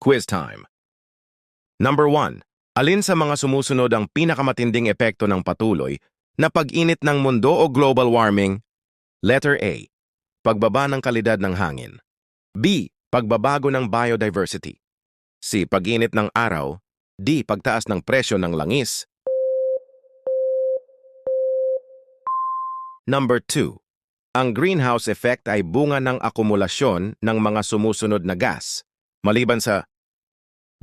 Quiz time. Number 1. Alin sa mga sumusunod ang pinakamatinding epekto ng patuloy na pag-init ng mundo o global warming? Letter A. Pagbaba ng kalidad ng hangin. B. Pagbabago ng biodiversity. C. Pag-init ng araw. D. Pagtaas ng presyo ng langis. Number 2. Ang greenhouse effect ay bunga ng akumulasyon ng mga sumusunod na gas, maliban sa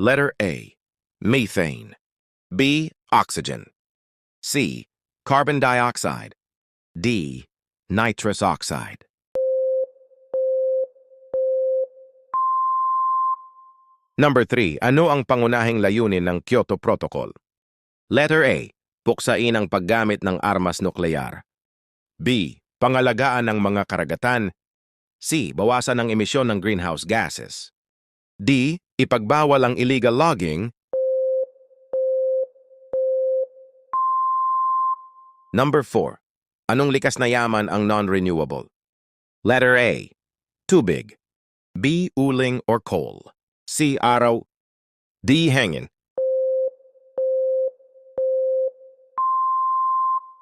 Letter A. Methane. B. Oxygen. C. Carbon dioxide. D. Nitrous oxide. Number 3. Ano ang pangunahing layunin ng Kyoto Protocol? Letter A. Puksain ang paggamit ng armas nuklear. B. Pangalagaan ng mga karagatan. C. Bawasan ang emisyon ng greenhouse gases. D. Ipagbawal ang illegal logging. Number 4. Anong likas na yaman ang non-renewable? Letter A. Tubig. B. Uling or coal. C. Araw. D. Hangin.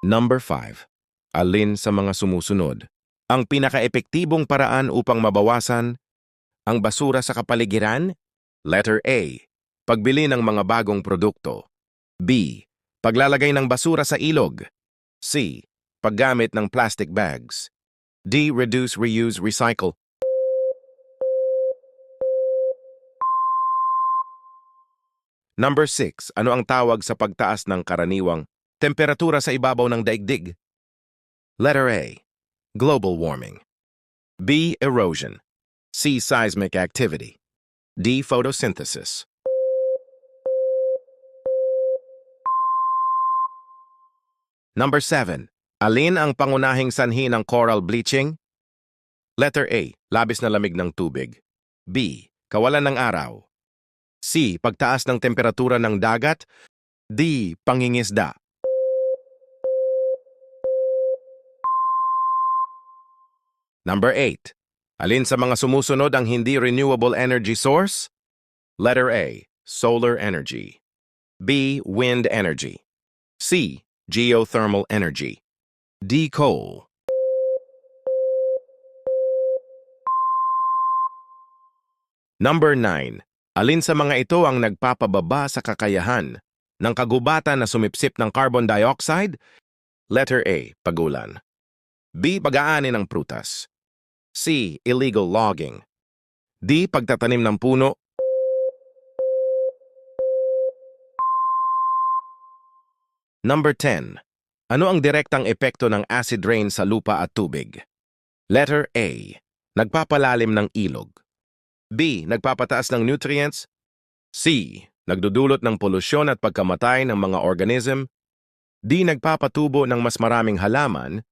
Number 5. Alin sa mga sumusunod ang pinaka-epektibong paraan upang mabawasan ang basura sa kapaligiran? Letter A. Pagbili ng mga bagong produkto. B. Paglalagay ng basura sa ilog. C. Paggamit ng plastic bags. D. Reduce, reuse, recycle. Number 6. Ano ang tawag sa pagtaas ng karaniwang temperatura sa ibabaw ng daigdig? Letter A. Global warming. B. Erosion. C. Seismic activity. D. Photosynthesis. Number 7. Alin ang pangunahing sanhi ng coral bleaching? Letter A. Labis na lamig ng tubig. B. Kawalan ng araw. C. Pagtaas ng temperatura ng dagat. D. Pangingisda. Number 8. Alin sa mga sumusunod ang hindi renewable energy source? Letter A. Solar energy. B. Wind energy. C. Geothermal energy. D. Coal. Number 9. Alin sa mga ito ang nagpapababa sa kakayahan ng kagubatan na sumipsip ng carbon dioxide? Letter A. Pagulan. B. Pag-aani ng prutas. C. Illegal logging. D. Pagtatanim ng puno. Number 10. Ano ang direktang epekto ng acid rain sa lupa at tubig? Letter A. Nagpapalalim ng ilog. B. Nagpapataas ng nutrients. C. Nagdudulot ng polusyon at pagkamatay ng mga organism. D. Nagpapatubo ng mas maraming halaman